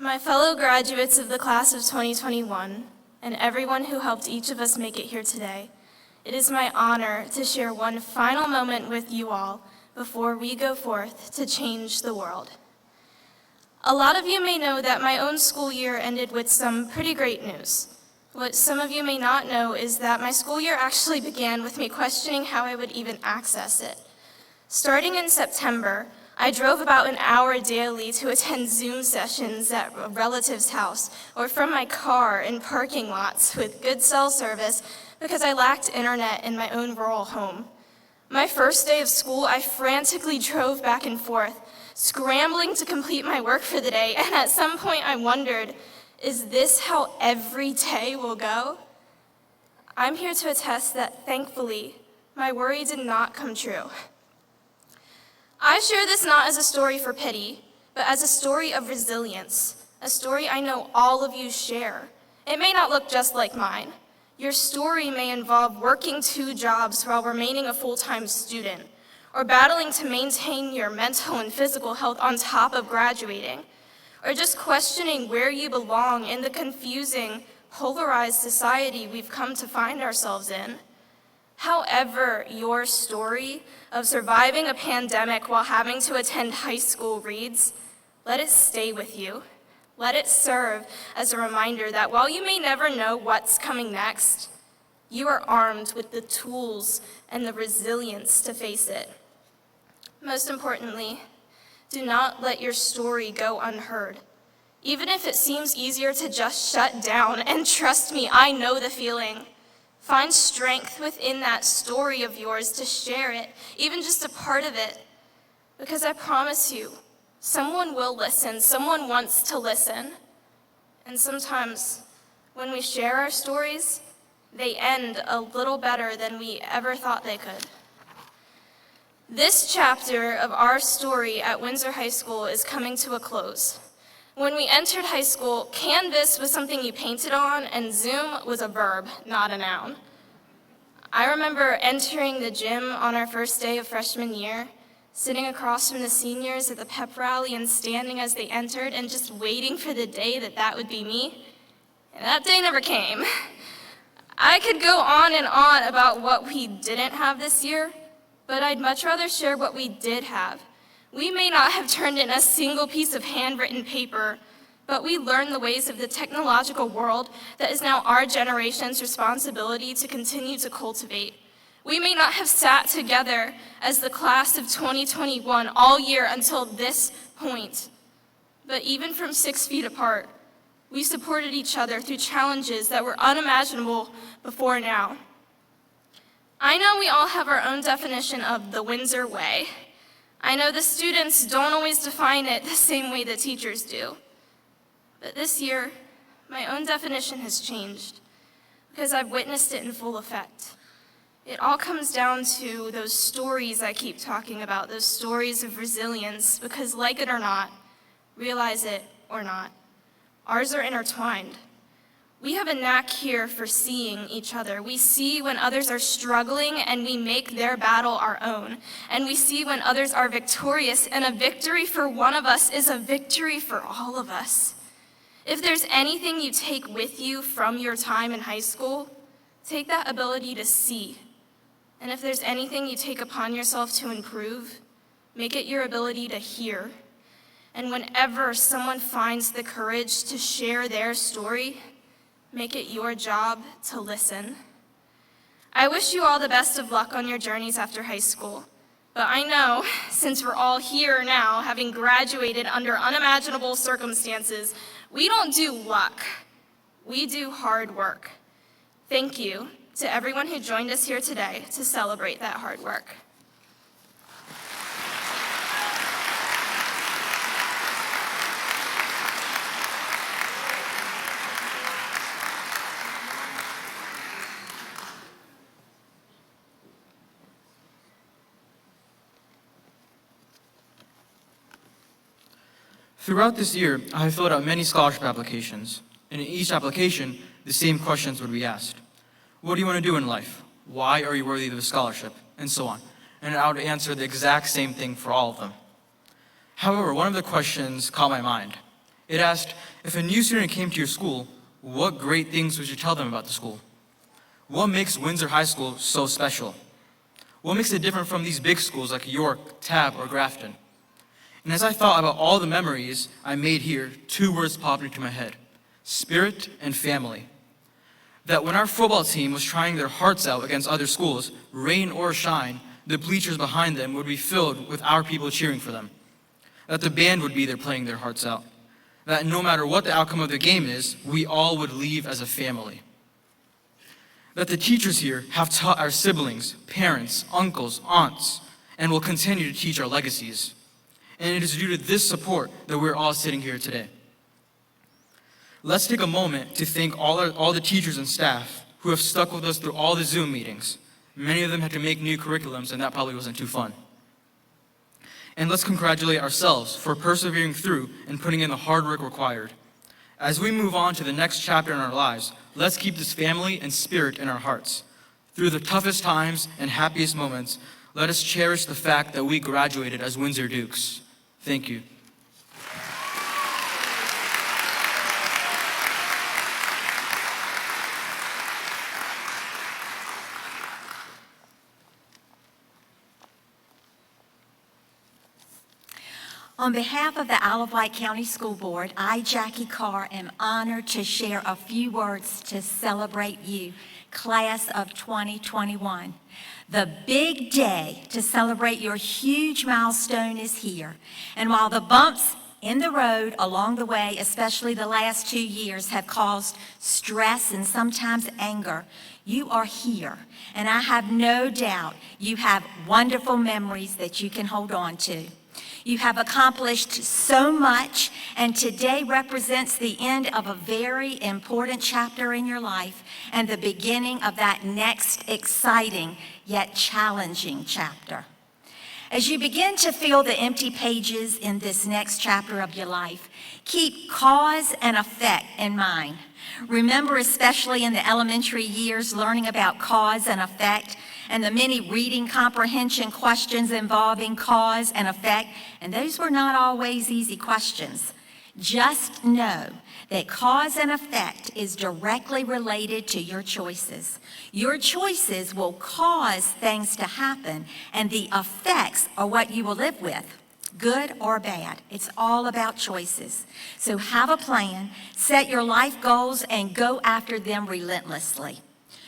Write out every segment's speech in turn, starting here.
My fellow graduates of the class of 2021, and everyone who helped each of us make it here today, it is my honor to share one final moment with you all before we go forth to change the world. A lot of you may know that my own school year ended with some pretty great news. What some of you may not know is that my school year actually began with me questioning how I would even access it. Starting in September, I drove about an hour daily to attend Zoom sessions at a relative's house or from my car in parking lots with good cell service because I lacked internet in my own rural home. My first day of school, I frantically drove back and forth, scrambling to complete my work for the day, and at some point I wondered, is this how every day will go? I'm here to attest that, thankfully, my worry did not come true. I share this not as a story for pity, but as a story of resilience, a story I know all of you share. It may not look just like mine. Your story may involve working 2 jobs while remaining a full-time student, or battling to maintain your mental and physical health on top of graduating, or just questioning where you belong in the confusing, polarized society we've come to find ourselves in. However your story of surviving a pandemic while having to attend high school reads, let it stay with you. Let it serve as a reminder that while you may never know what's coming next, you are armed with the tools and the resilience to face it. Most importantly, do not let your story go unheard. Even if it seems easier to just shut down, and trust me, I know the feeling. Find strength within that story of yours to share it, even just a part of it. Because I promise you, someone will listen, someone wants to listen. And sometimes, when we share our stories, they end a little better than we ever thought they could. This chapter of our story at Windsor High School is coming to a close. When we entered high school, canvas was something you painted on, and Zoom was a verb, not a noun. I remember entering the gym on our first day of freshman year, sitting across from the seniors at the pep rally and standing as they entered and just waiting for the day that would be me. And that day never came. I could go on and on about what we didn't have this year, but I'd much rather share what we did have. We may not have turned in a single piece of handwritten paper, but we learned the ways of the technological world that is now our generation's responsibility to continue to cultivate. We may not have sat together as the class of 2021 all year until this point, but even from 6 feet apart, we supported each other through challenges that were unimaginable before now. I know we all have our own definition of the Windsor way. I know the students don't always define it the same way the teachers do. But this year, my own definition has changed because I've witnessed it in full effect. It all comes down to those stories I keep talking about, those stories of resilience, because like it or not, realize it or not, ours are intertwined. We have a knack here for seeing each other. We see when others are struggling and we make their battle our own. And we see when others are victorious, and a victory for one of us is a victory for all of us. If there's anything you take with you from your time in high school, take that ability to see. And if there's anything you take upon yourself to improve, make it your ability to hear. And whenever someone finds the courage to share their story, make it your job to listen. I wish you all the best of luck on your journeys after high school. But I know, since we're all here now, having graduated under unimaginable circumstances, we don't do luck. We do hard work. Thank you to everyone who joined us here today to celebrate that hard work. Throughout this year, I have filled out many scholarship applications, and in each application, the same questions would be asked. What do you want to do in life? Why are you worthy of a scholarship? And so on. And I would answer the exact same thing for all of them. However, one of the questions caught my mind. It asked, if a new student came to your school, what great things would you tell them about the school? What makes Windsor High School so special? What makes it different from these big schools like York, Tabb, or Grafton? And as I thought about all the memories I made here, 2 words popped into my head: spirit and family. That when our football team was trying their hearts out against other schools, rain or shine, the bleachers behind them would be filled with our people cheering for them. That the band would be there playing their hearts out. That no matter what the outcome of the game is, we all would leave as a family. That the teachers here have taught our siblings, parents, uncles, aunts, and will continue to teach our legacies. And it is due to this support that we're all sitting here today. Let's take a moment to thank all the teachers and staff who have stuck with us through all the Zoom meetings. Many of them had to make new curriculums, and that probably wasn't too fun. And let's congratulate ourselves for persevering through and putting in the hard work required. As we move on to the next chapter in our lives, let's keep this family and spirit in our hearts. Through the toughest times and happiest moments, let us cherish the fact that we graduated as Windsor Dukes. Thank you. On behalf of the Isle of Wight County School Board, I, Jackie Carr, am honored to share a few words to celebrate you, class of 2021. The big day to celebrate your huge milestone is here. And while the bumps in the road along the way, especially the last 2 years, have caused stress and sometimes anger, you are here. And I have no doubt you have wonderful memories that you can hold on to. You have accomplished so much, and today represents the end of a very important chapter in your life and the beginning of that next exciting yet challenging chapter. As you begin to fill the empty pages in this next chapter of your life, keep cause and effect in mind. Remember, especially in the elementary years, learning about cause and effect and the many reading comprehension questions involving cause and effect, and those were not always easy questions. Just know that cause and effect is directly related to your choices. Your choices will cause things to happen, and the effects are what you will live with, good or bad. It's all about choices. So have a plan, set your life goals, and go after them relentlessly.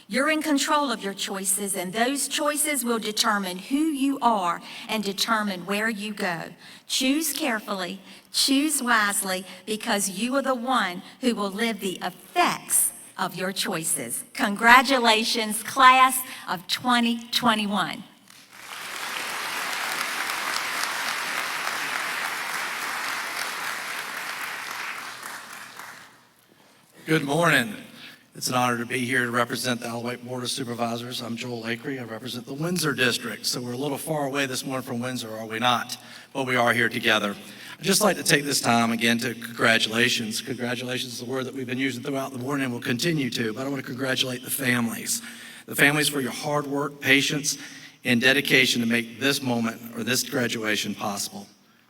You're in control of your choices, and those choices will determine who you are and determine where you go. Choose carefully, choose wisely, because you are the one who will live the effects of your choices. Congratulations, class of 2021. Good morning. It's an honor to be here to represent the Isle of Wight Board of Supervisors. I'm Joel Akery. I represent the Windsor District. So we're a little far away this morning from Windsor, are we not? But we are here together. I'd just like to take this time again to congratulations. Congratulations is the word that we've been using throughout the morning and will continue to. But I want to congratulate the families. The families for your hard work, patience, and dedication to make this moment or this graduation possible.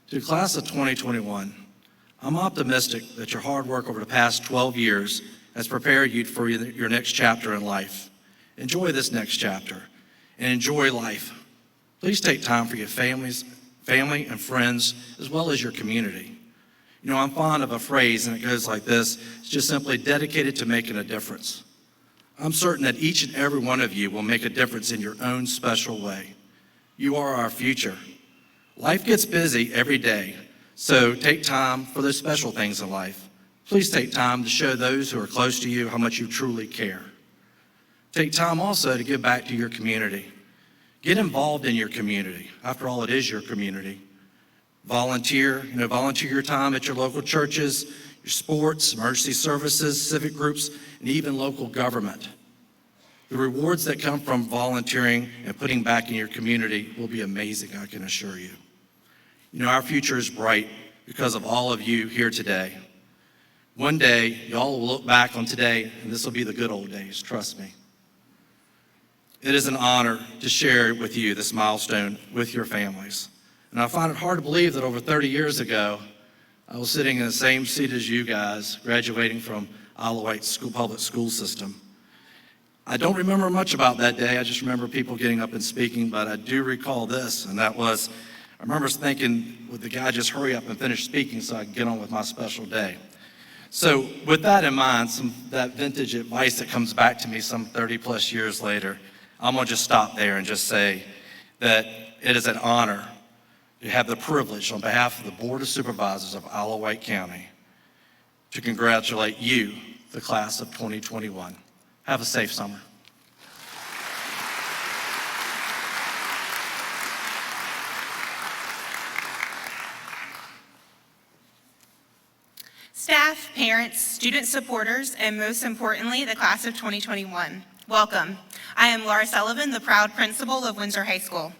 To the class of 2021, I'm optimistic that your hard work over the past 12 years has prepared you for your next chapter in life. Enjoy this next chapter and enjoy life. Please take time for your family and friends, as well as your community. You know, I'm fond of a phrase, and it goes like this: it's just simply dedicated to making a difference. I'm certain that each and every one of you will make a difference in your own special way. You are our future. Life gets busy every day, so take time for those special things in life. Please take time to show those who are close to you how much you truly care. Take time also to give back to your community. Get involved in your community. After all, it is your community. Volunteer your time at your local churches, your sports, emergency services, civic groups, and even local government. The rewards that come from volunteering and putting back in your community will be amazing, I can assure you. You know, our future is bright because of all of you here today. One day, y'all will look back on today, and this will be the good old days, trust me. It is an honor to share with you this milestone with your families. And I find it hard to believe that over 30 years ago, I was sitting in the same seat as you guys, graduating from Isle of Wight public school system. I don't remember much about that day. I just remember people getting up and speaking, but I do recall this, and that was, I remember thinking, would the guy just hurry up and finish speaking so I could get on with my special day? So with that in mind, that vintage advice that comes back to me some 30 plus years later, I'm gonna just stop there and just say that it is an honor to have the privilege on behalf of the Board of Supervisors of Isle of Wight County to congratulate you, the class of 2021. Have a safe summer. Staff, parents, student supporters, and most importantly, the class of 2021. Welcome. I am Laura Sullivan, the proud principal of Windsor High School.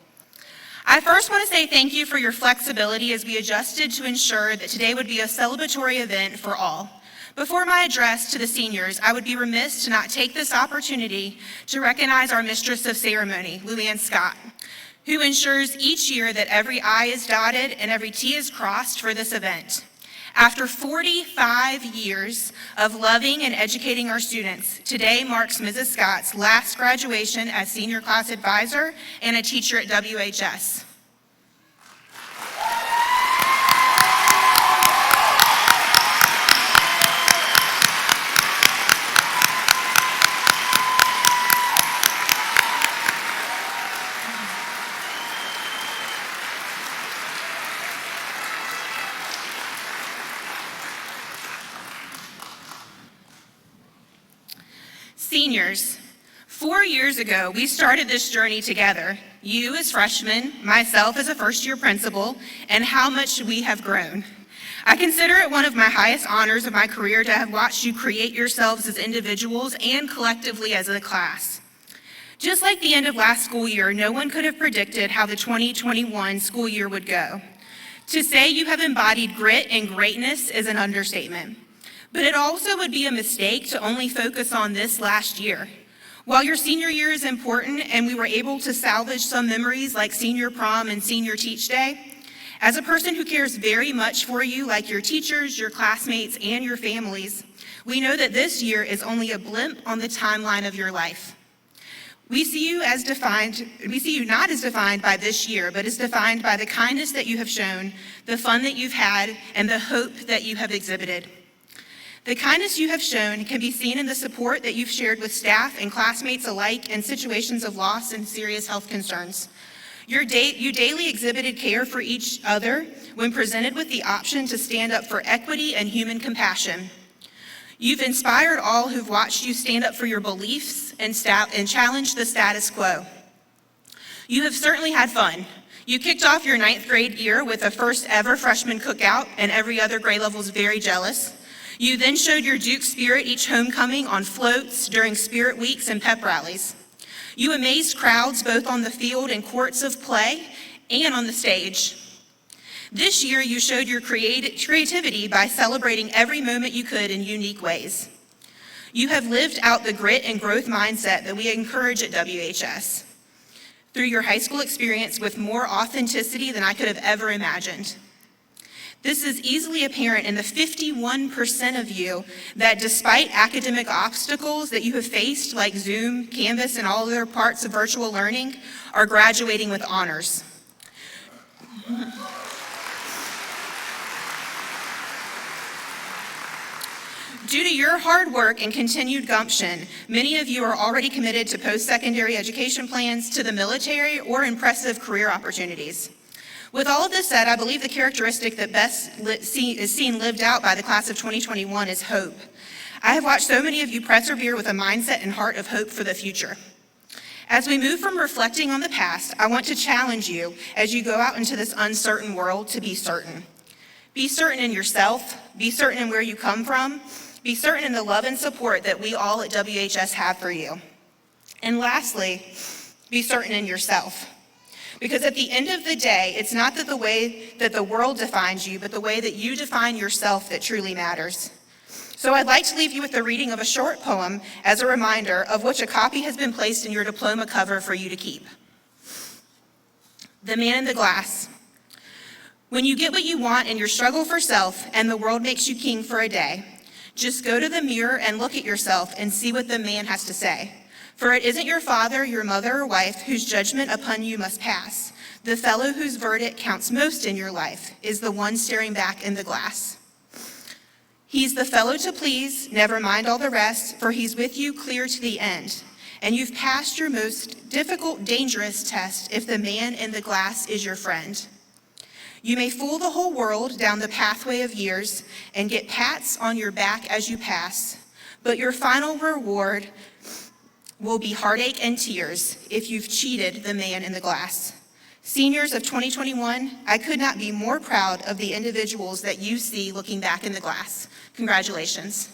I first want to say thank you for your flexibility as we adjusted to ensure that today would be a celebratory event for all. Before my address to the seniors, I would be remiss to not take this opportunity to recognize our Mistress of Ceremony, Luann Scott, who ensures each year that every I is dotted and every T is crossed for this event. After 45 years of loving and educating our students, today marks Mrs. Scott's last graduation as senior class advisor and a teacher at WHS. Seniors, 4 years ago, we started this journey together. You as freshmen, myself as a first-year principal, and how much we have grown. I consider it one of my highest honors of my career to have watched you create yourselves as individuals and collectively as a class. Just like the end of last school year, no one could have predicted how the 2021 school year would go. To say you have embodied grit and greatness is an understatement. But it also would be a mistake to only focus on this last year. While your senior year is important and we were able to salvage some memories like senior prom and senior teach day, as a person who cares very much for you, like your teachers, your classmates, and your families, we know that this year is only a blimp on the timeline of your life. We see you not as defined by this year, but as defined by the kindness that you have shown, the fun that you've had, and the hope that you have exhibited. The kindness you have shown can be seen in the support that you've shared with staff and classmates alike in situations of loss and serious health concerns. You daily exhibited care for each other when presented with the option to stand up for equity and human compassion. You've inspired all who've watched you stand up for your beliefs and challenge the status quo. You have certainly had fun. You kicked off your 9th grade year with a first ever freshman cookout, and every other grade level is very jealous. You then showed your Duke spirit each homecoming on floats, during spirit weeks, and pep rallies. You amazed crowds both on the field and courts of play and on the stage. This year, you showed your creativity by celebrating every moment you could in unique ways. You have lived out the grit and growth mindset that we encourage at WHS through your high school experience with more authenticity than I could have ever imagined. This is easily apparent in the 51% of you that despite academic obstacles that you have faced, like Zoom, Canvas, and all other parts of virtual learning, are graduating with honors. Due to your hard work and continued gumption, many of you are already committed to post-secondary education plans, to the military, or impressive career opportunities. With all of this said, I believe the characteristic that best is seen lived out by the class of 2021 is hope. I have watched so many of you persevere with a mindset and heart of hope for the future. As we move from reflecting on the past, I want to challenge you as you go out into this uncertain world to be certain. Be certain in yourself, be certain in where you come from, be certain in the love and support that we all at WHS have for you. And lastly, be certain in yourself. Because at the end of the day, it's not that the way that the world defines you, but the way that you define yourself that truly matters. So I'd like to leave you with the reading of a short poem as a reminder, of which a copy has been placed in your diploma cover for you to keep. The Man in the Glass. When you get what you want in your struggle for self and the world makes you king for a day, just go to the mirror and look at yourself and see what the man has to say. For it isn't your father, your mother, or wife whose judgment upon you must pass. The fellow whose verdict counts most in your life is the one staring back in the glass. He's the fellow to please, never mind all the rest, for he's with you clear to the end. And you've passed your most difficult, dangerous test if the man in the glass is your friend. You may fool the whole world down the pathway of years and get pats on your back as you pass, but your final reward will be heartache and tears if you've cheated the man in the glass. Seniors of 2021, I could not be more proud of the individuals that you see looking back in the glass. Congratulations.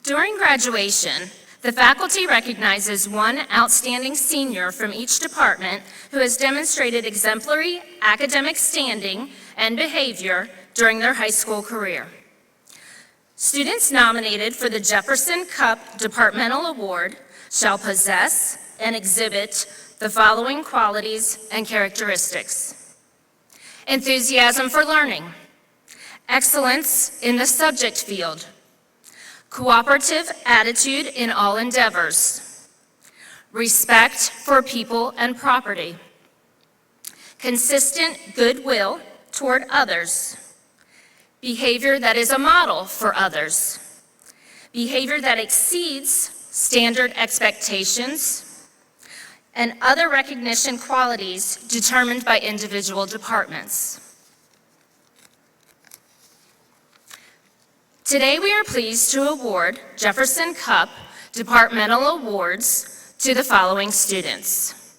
During graduation, the faculty recognizes one outstanding senior from each department who has demonstrated exemplary academic standing and behavior during their high school career. Students nominated for the Jefferson Cup Departmental Award shall possess and exhibit the following qualities and characteristics: enthusiasm for learning, excellence in the subject field, cooperative attitude in all endeavors, respect for people and property, consistent goodwill toward others, behavior that is a model for others, behavior that exceeds standard expectations, and other recognition qualities determined by individual departments. Today, we are pleased to award Jefferson Cup Departmental Awards to the following students: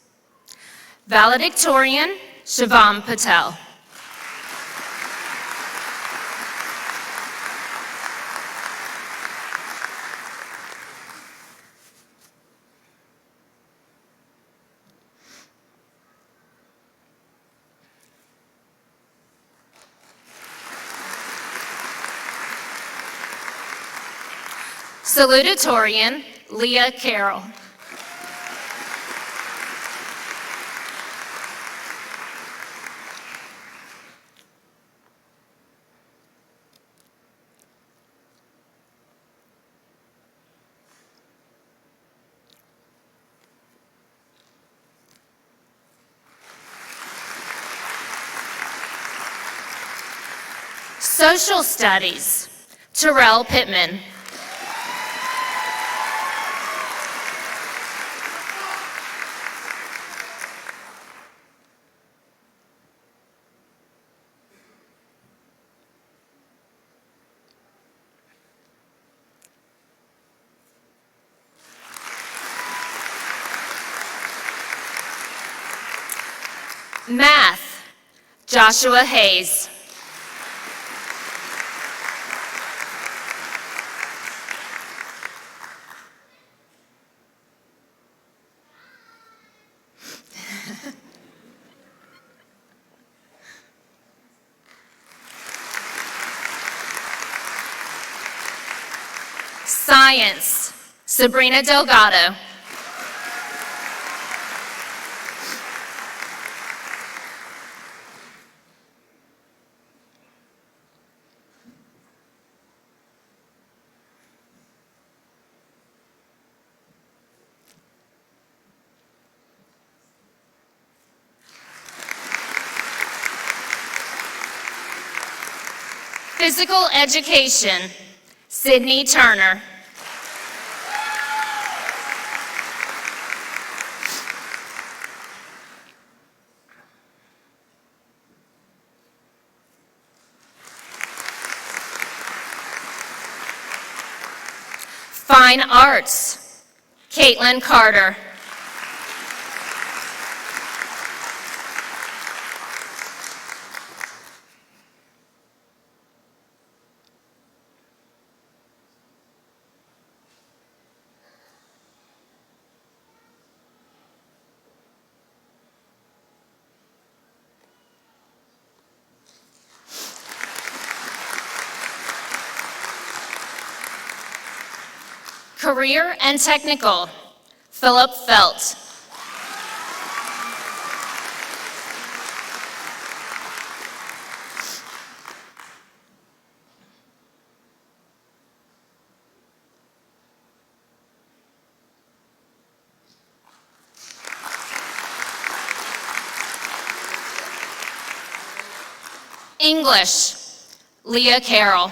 Valedictorian, Shivam Patel. Salutatorian, Leah Carroll. Social Studies, Terrell Pittman. Math, Joshua Hayes. Science, Sabrina Delgado. Physical Education, Sydney Turner. Fine Arts, Caitlin Carter. Career and Technical, Philip Felt. English, Leah Carroll.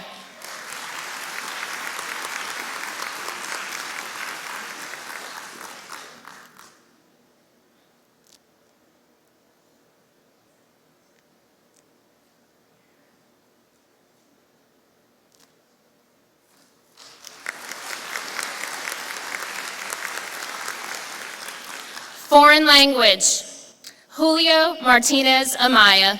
Foreign Language, Julio Martinez Amaya.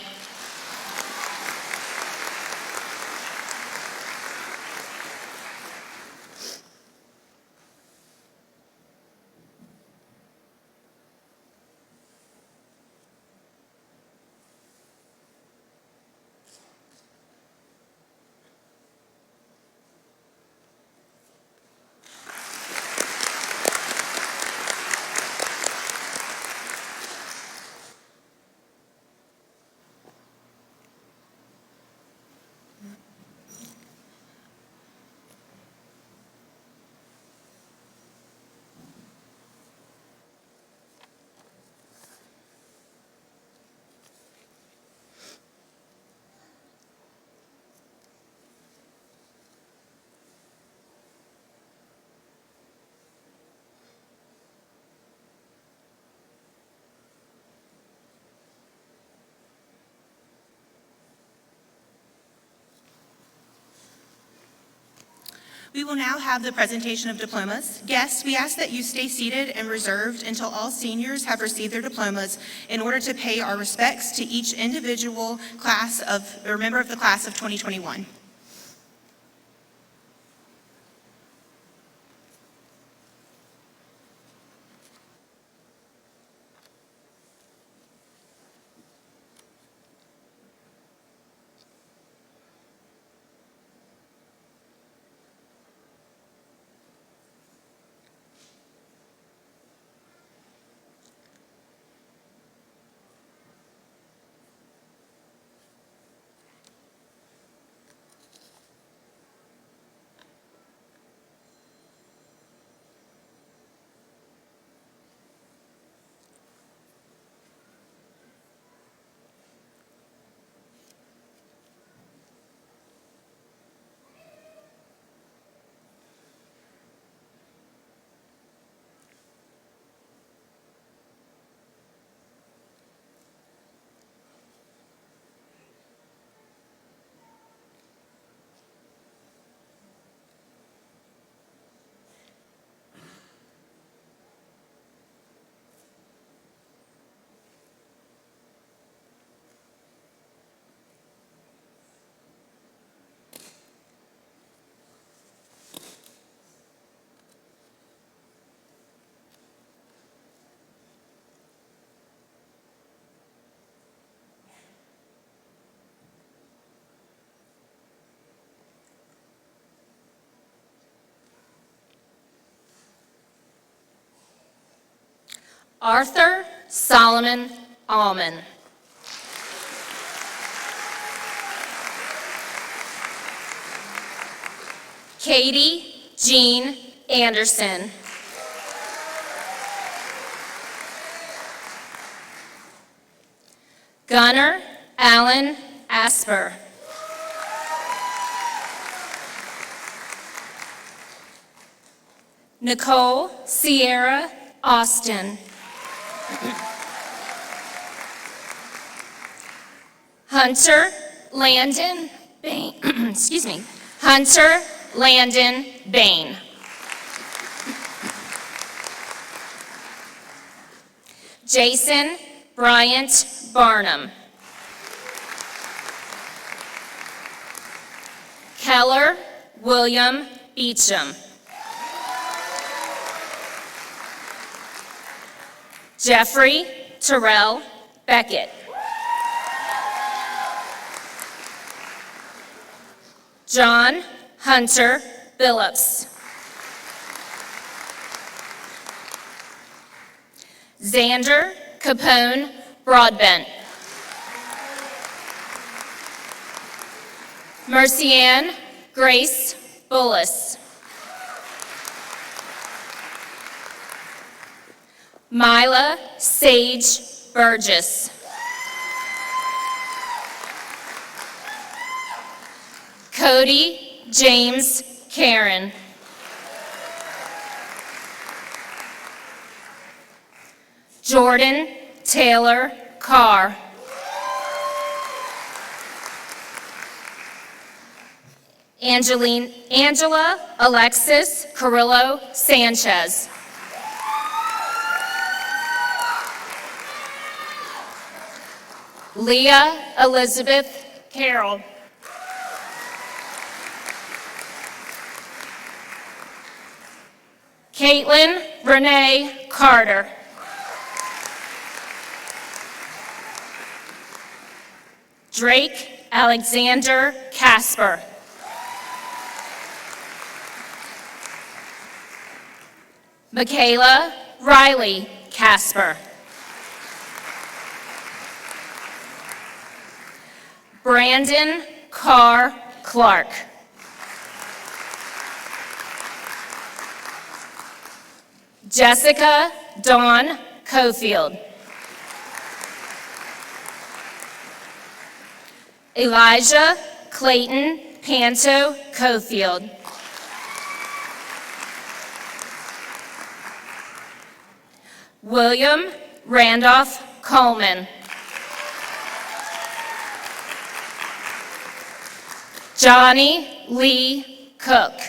We will now have the presentation of diplomas. Guests, we ask that you stay seated and reserved until all seniors have received their diplomas in order to pay our respects to each individual member of the class of 2021. Arthur Solomon Allman. Katie Jean Anderson. Gunnar Allen Asper. Nicole Sierra Austin. Hunter Landon Bain. Excuse me. Hunter Landon Bain. Jason Bryant Barnum. Keller William Beecham. Jeffrey Terrell Beckett. John Hunter Billups. Xander Capone Broadbent. Mercianne Grace Bullis. Mila Sage Burgess. Cody James Karen. Jordan Taylor Carr. Angela Alexis Carrillo Sanchez. Leah Elizabeth Carroll. Caitlin Renee Carter. Drake Alexander Casper. Michaela Riley Casper. Brandon Carr Clark. Jessica Dawn Cofield. Elijah Clayton Panto Cofield. William Randolph Coleman. Johnny Lee Cook.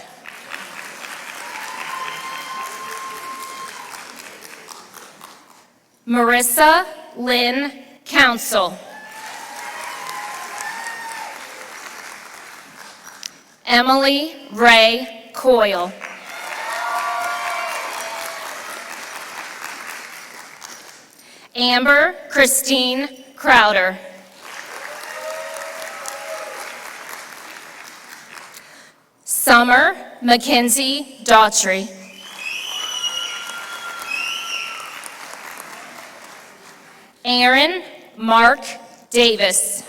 Marissa Lynn Council. Emily Ray Coyle. Amber Christine Crowder. Summer Mackenzie Daughtry. Aaron Mark Davis.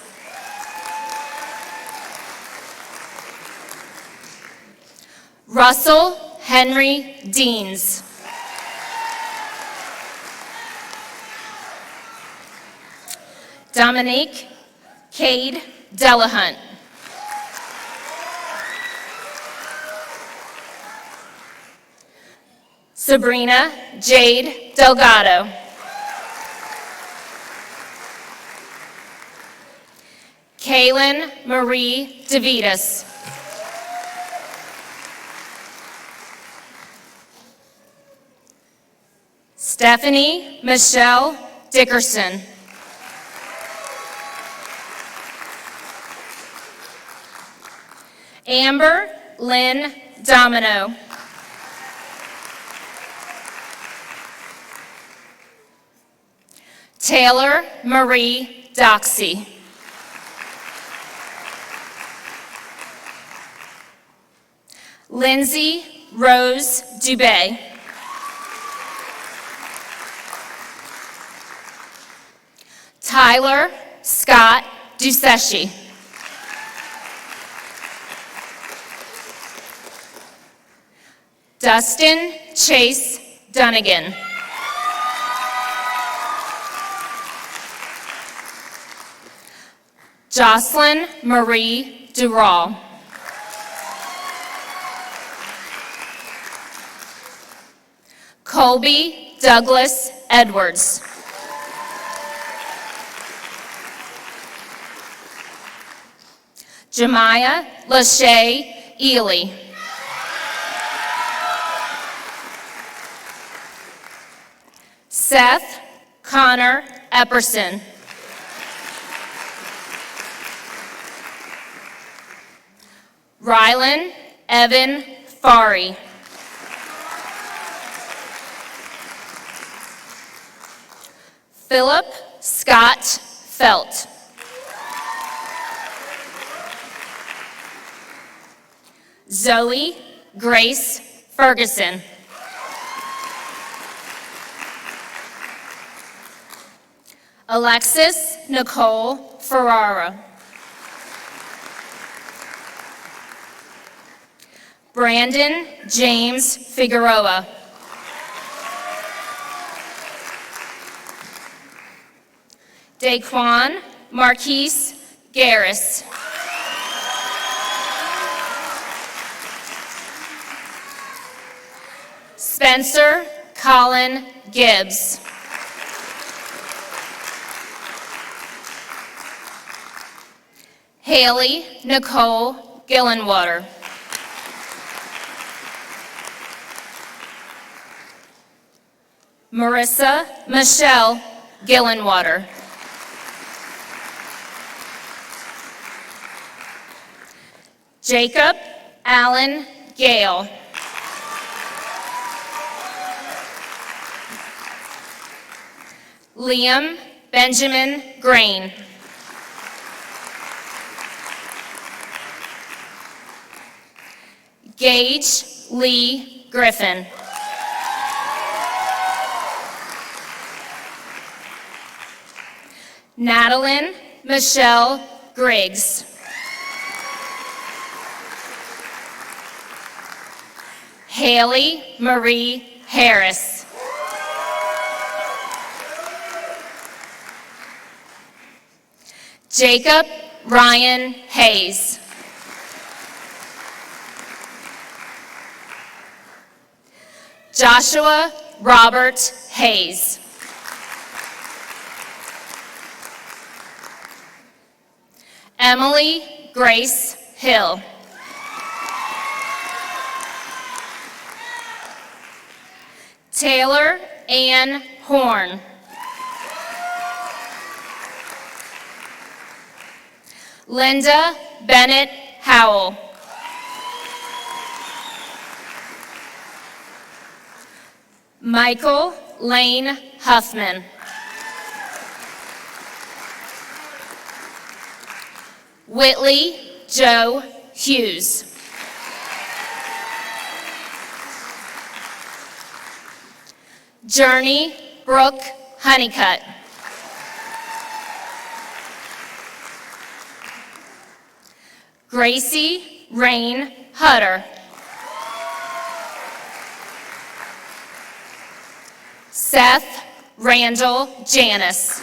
Russell Henry Deans. Dominique Cade Delahunt. Sabrina Jade Delgado. Kaylin Marie DeVitas. Stephanie Michelle Dickerson. Amber Lynn Domino. Taylor Marie Doxey. Lindsay Rose Dubé. Tyler Scott Duseshi. Dustin Chase Dunnigan. Jocelyn Marie Dural. Colby Douglas Edwards. Jemiah Lachey Ely. Seth Connor Epperson. Rylan Evan Fari. Philip Scott Felt. Zoe Grace Ferguson. Alexis Nicole Ferrara. Brandon James Figueroa. Daquan Marquise Garris. Spencer Colin Gibbs. Haley Nicole Gillenwater. Marissa Michelle Gillenwater. Jacob Allen Gale. Liam Benjamin Grain. Gage Lee Griffin. Madeline Michelle Griggs. Haley Marie Harris. Jacob Ryan Hayes. Joshua Robert Hayes. Emily Grace Hill. Taylor Ann Horn. Linda Bennett Howell. Michael Lane Huffman. Whitley Joe Hughes. Journey Brooke Honeycutt. Gracie Rain Hutter. Seth Randall Janis.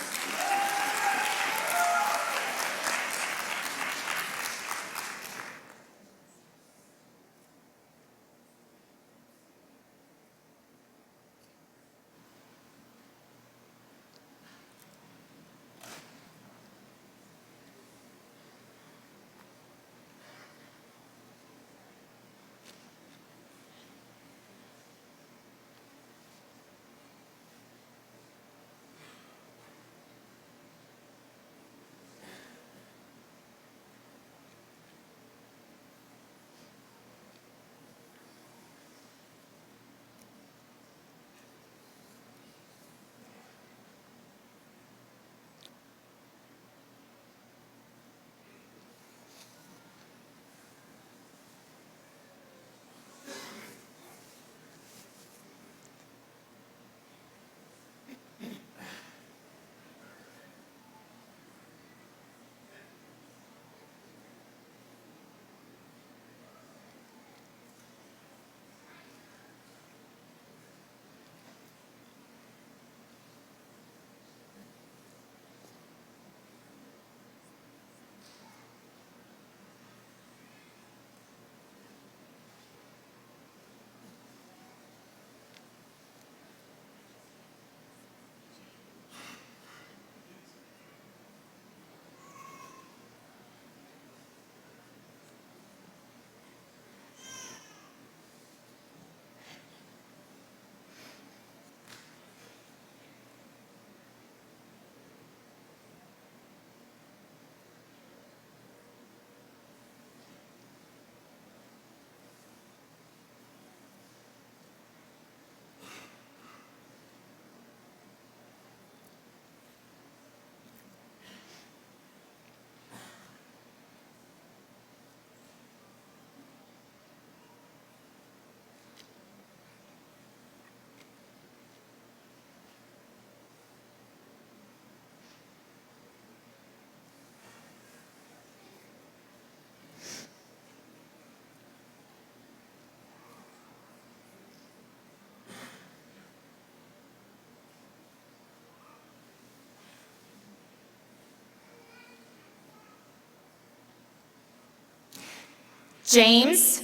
James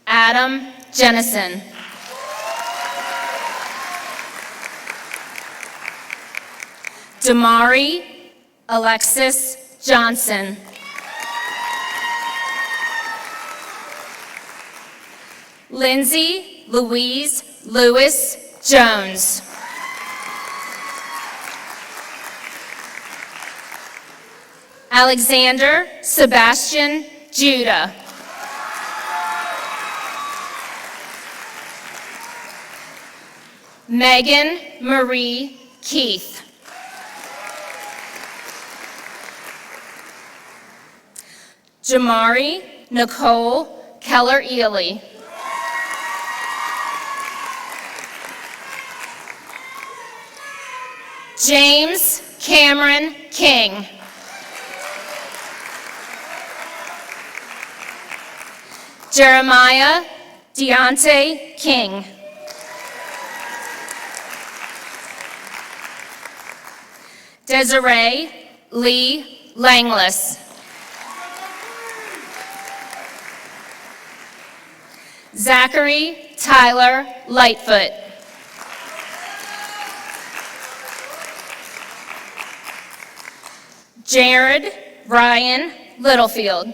Adam Jennison. Damari Alexis Johnson. Lindsay Louise Lewis Jones. Alexander Sebastian Judah. Megan Marie Keith. Jamari Nicole Keller-Ely. James Cameron King. Jeremiah Deontay King. Desiree Lee Langless. Zachary Tyler Lightfoot. Jared Ryan Littlefield.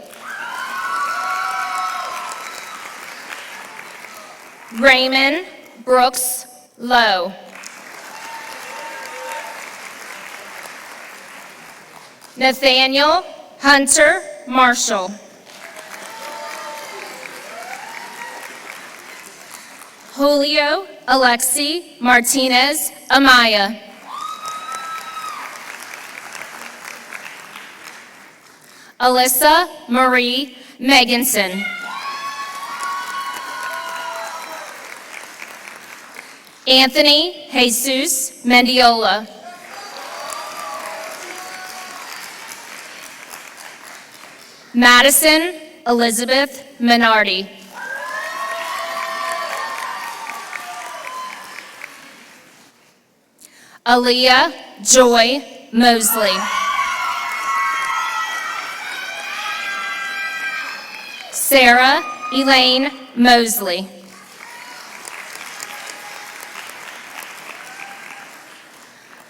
Raymond Brooks Lowe. Nathaniel Hunter Marshall. Julio Alexi Martinez Amaya. Alyssa Marie Meganson. Anthony Jesus Mendiola. Madison Elizabeth Minardi. Aaliyah Joy Mosley. Sarah Elaine Mosley.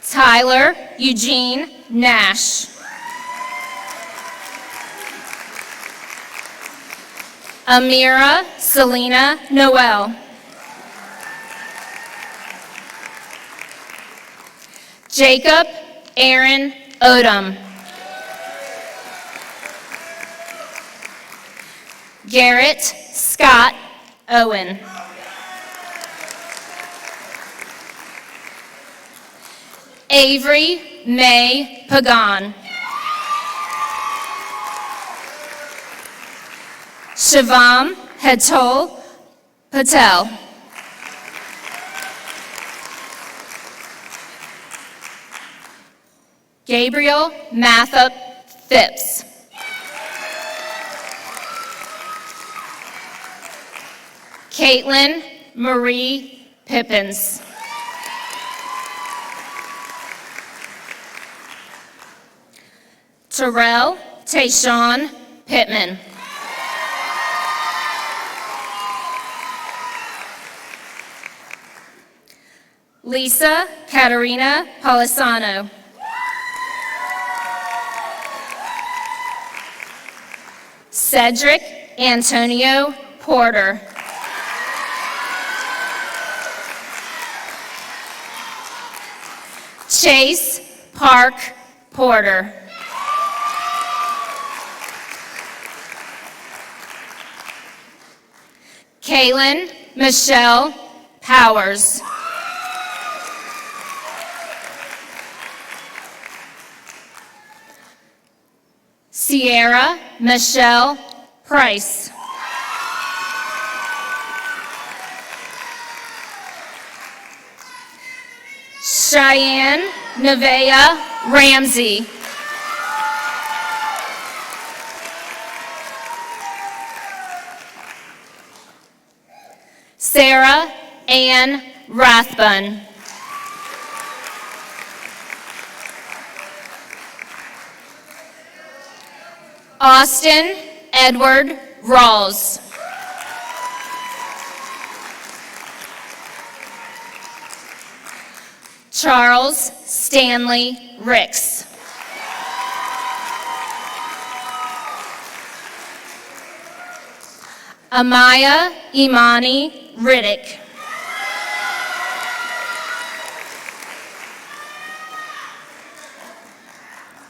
Tyler Eugene Nash. Amira Selena Noel. Jacob Aaron Odom. Garrett Scott Owen. Avery May Pagan. Shivam Hetol Patel. Gabriel Mathup Phipps. Caitlin Marie Pippins. Terrell Tayshawn Pittman. Lisa Katerina Polisano. Cedric Antonio Porter. Chase Park Porter. Kaylin Michelle Powers. Sierra Michelle Price. Cheyenne Nevaeh Ramsey. Sarah Ann Rathbun. Austin Edward Rawls. Charles Stanley Ricks. Amaya Imani Riddick.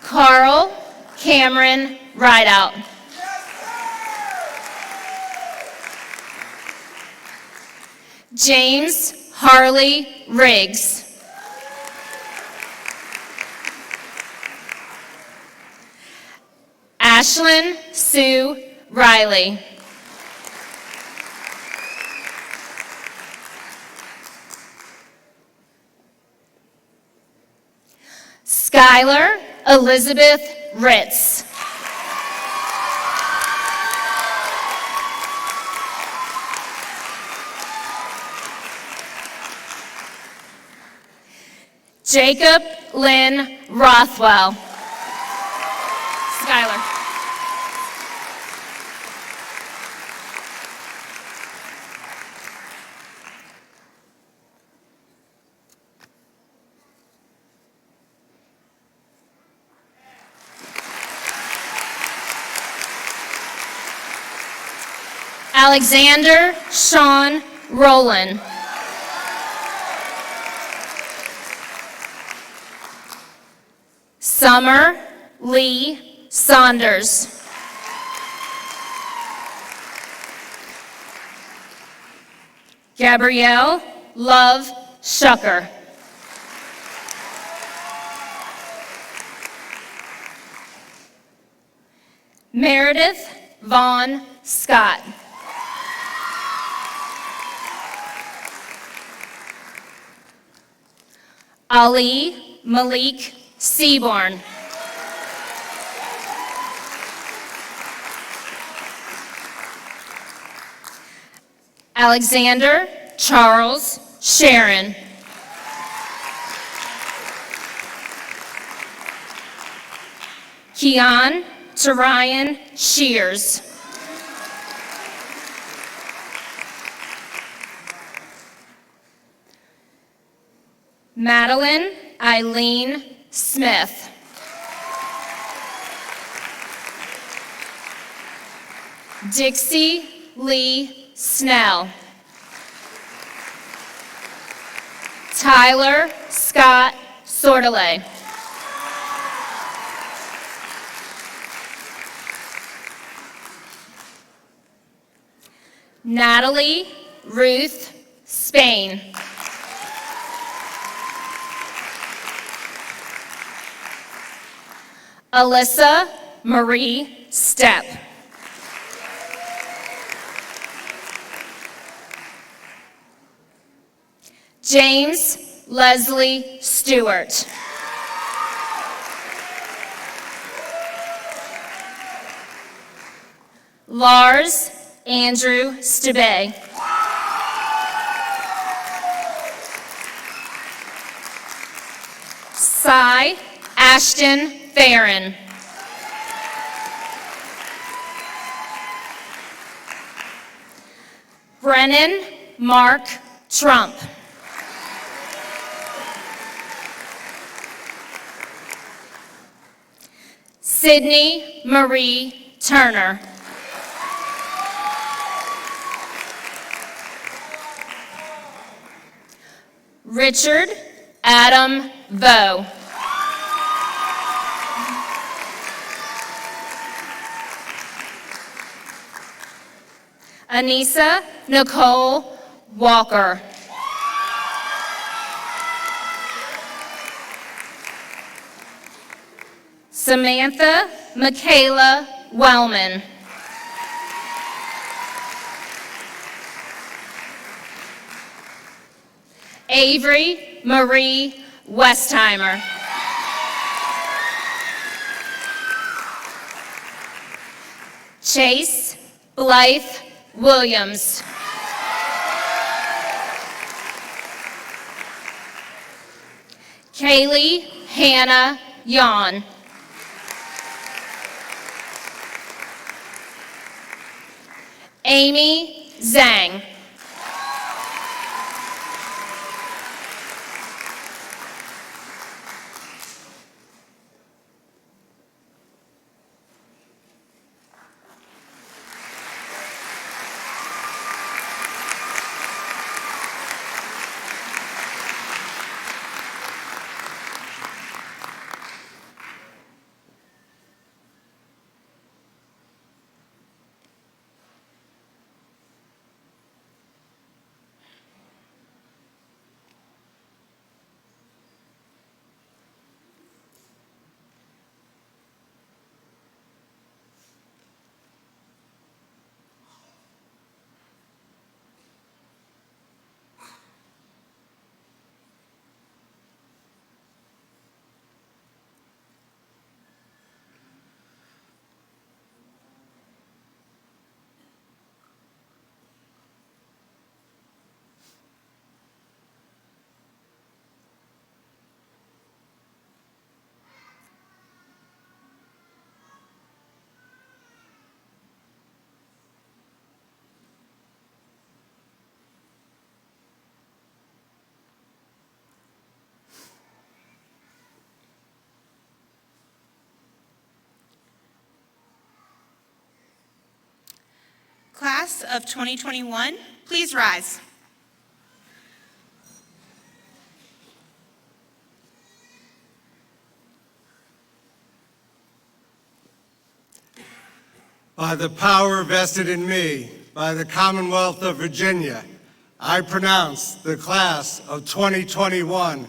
Carl Cameron Rideout. James Harley Riggs. Ashlyn Sue Riley. Skylar Elizabeth Ritz. Jacob Lynn Rothwell. Skylar. Alexander Sean Rowland. Summer Lee Saunders. Gabrielle Love Shucker. Meredith Vaughn Scott. Ali Malik Seaborn. Alexander Charles Sharon. Keon Tarian Shears. Madeline Eileen Smith. Dixie Lee Snell. Tyler Scott Sordelay. Natalie Ruth Spain. Alyssa Marie Stepp. James Leslie Stewart. Lars Andrew Stebay. Cy Ashton Farron. Brennan Mark Trump. Sydney Marie Turner. Richard Adam Bowe. Anissa Nicole Walker. Samantha Michaela Wellman. Avery Marie Westheimer. Chase Blythe Williams. Kaylee Hannah Yawn. Amy Zhang. class of 2021, please rise. By the power vested in me by the Commonwealth of Virginia, I pronounce the class of 2021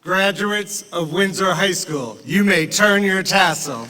graduates of Windsor High School. You may turn your tassel.